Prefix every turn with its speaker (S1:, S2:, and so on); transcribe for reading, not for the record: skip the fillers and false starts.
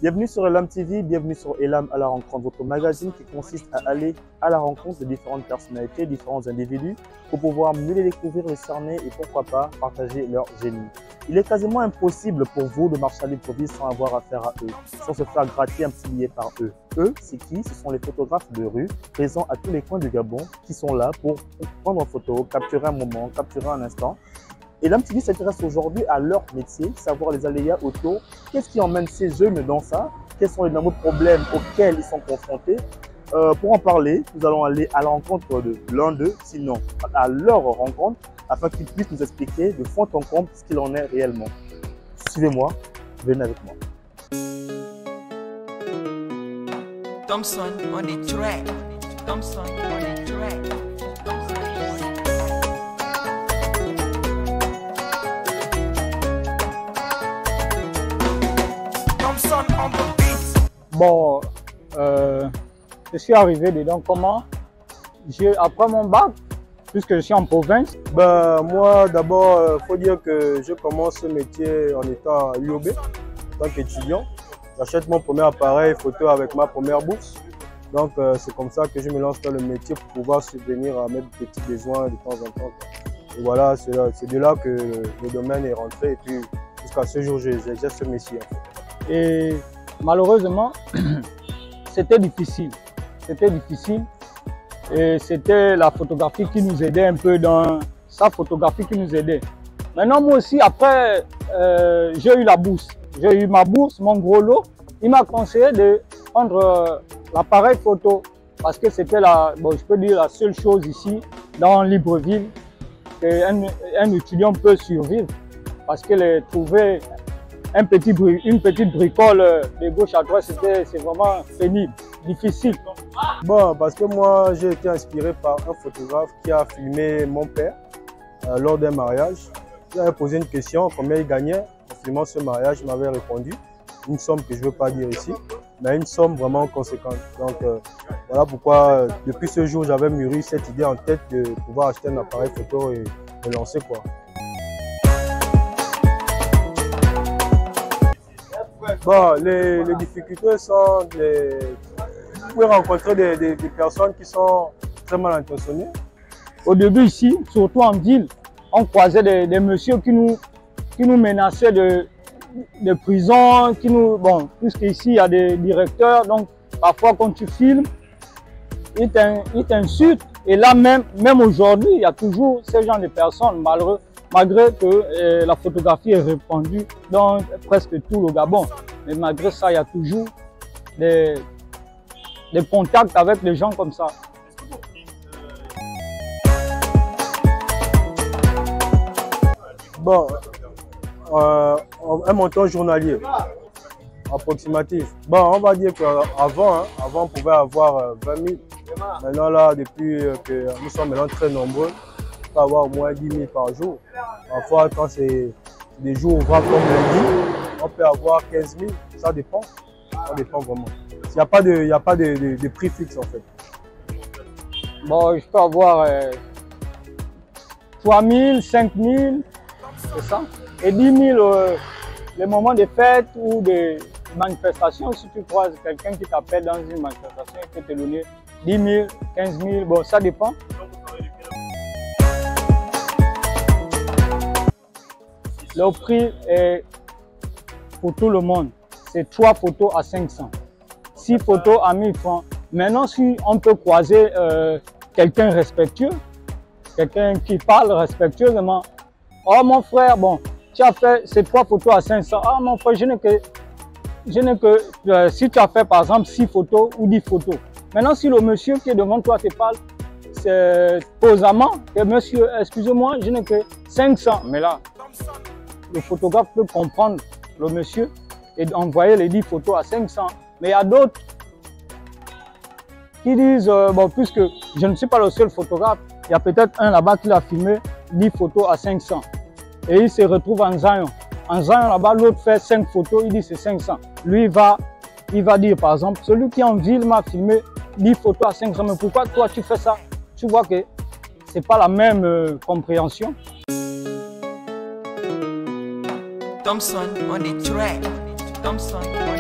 S1: Bienvenue sur Elam TV, bienvenue sur Elam à la rencontre, votre magazine qui consiste à aller à la rencontre de différentes personnalités, différents individus pour pouvoir mieux les découvrir, les cerner et pourquoi pas partager leur génie. Il est quasiment impossible pour vous de marcher à Libreville sans avoir affaire à eux, sans se faire gratter un petit billet par eux. Eux, c'est qui? Ce sont les photographes de rue présents à tous les coins du Gabon qui sont là pour prendre en photo, capturer un moment, capturer un instant. Elam TV s'intéresse aujourd'hui à leur métier, savoir les aléas autour, qu'est-ce qui emmène ces jeunes dans ça, quels sont les nombreux problèmes auxquels ils sont confrontés. Pour en parler, nous allons aller à la rencontre de l'un d'eux, sinon à leur rencontre, afin qu'ils puissent nous expliquer de fond en comble ce qu'il en est réellement. Suivez-moi, venez avec moi.
S2: Thompson on the track. Thompson on the track.
S3: Bon, je suis arrivé dedans comment? Après mon bac, puisque je suis en province.
S4: Ben, moi, d'abord, il faut dire que je commence ce métier en étant à l'UOB, en tant qu'étudiant. J'achète mon premier appareil photo avec ma première bourse. Donc, c'est comme ça que je me lance dans le métier pour pouvoir subvenir à mes petits besoins de temps en temps. Et voilà, c'est de là que le domaine est rentré. Et puis, jusqu'à ce jour, j'exerce ce métier.
S3: Et malheureusement, c'était difficile. C'était difficile. Et c'était la photographie qui nous aidait un peu dans sa photographie qui nous aidait. Maintenant, moi aussi, après, j'ai eu la bourse. J'ai eu ma bourse, mon gros lot. Il m'a conseillé de prendre l'appareil photo parce que c'était je peux dire la seule chose ici dans Libreville qu'un étudiant peut survivre parce que trouver une petite bricole de gauche à droite, c'est vraiment pénible, difficile.
S4: Bon, parce que moi, j'ai été inspiré par un photographe qui a filmé mon père lors d'un mariage. Il avait posé une question, combien il gagnait en filmant ce mariage. Il m'avait répondu une somme que je ne veux pas dire ici, mais une somme vraiment conséquente. Donc, voilà pourquoi, depuis ce jour, j'avais mûri cette idée en tête de pouvoir acheter un appareil photo et me lancer, quoi. Bon, les difficultés sont vous pouvez rencontrer des personnes qui sont très mal intentionnées.
S3: Au début ici, surtout en ville, on croisait des messieurs qui nous menaçaient de prison, puisqu'ici il y a des directeurs, donc parfois quand tu filmes, ils t'insultent. Et là même aujourd'hui, il y a toujours ce genre de personnes, malgré que la photographie est répandue dans presque tout le Gabon. Mais malgré ça, il y a toujours des contacts avec des gens comme ça.
S4: Bon, un montant journalier approximatif. Bon, on va dire qu'avant, on pouvait avoir 20 000. Maintenant, là, depuis que nous sommes maintenant très nombreux, on peut avoir au moins 10 000 par jour. Parfois, quand c'est des jours ouvrables comme lundi, on peut avoir 15 000. Ça dépend. Ça dépend vraiment. Il n'y a pas de prix fixe en fait.
S3: Bon, je peux avoir 3 000, 5 000, c'est ça. Et 10 000, les moments de fête ou de manifestation, si tu croises quelqu'un qui t'appelle dans une manifestation, il peut te donner 10 000, 15 000, bon, ça dépend. Le prix est pour tout le monde. C'est 3 photos à 500, 6 photos à 1000 francs. Maintenant, si on peut croiser quelqu'un respectueux, quelqu'un qui parle respectueusement. Oh mon frère, bon, tu as fait ces 3 photos à 500. Ah mon frère, je n'ai que si tu as fait par exemple 6 photos ou 10 photos. Maintenant, si le monsieur qui est devant toi te parle, c'est posément que monsieur, excusez-moi, je n'ai que 500. Mais là, le photographe peut comprendre le monsieur et envoyer les 10 photos à 500. Mais il y a d'autres qui disent, bon, puisque je ne suis pas le seul photographe, il y a peut-être un là-bas qui a filmé 10 photos à 500. Et il se retrouve en Zion. En Zion, là-bas, l'autre fait 5 photos, il dit c'est 500. Lui, il va dire, par exemple, celui qui est en ville m'a filmé 10 photos à 500. Mais pourquoi toi, tu fais ça? Tu vois que ce n'est pas la même compréhension.
S2: Thompson on the track. Thompson on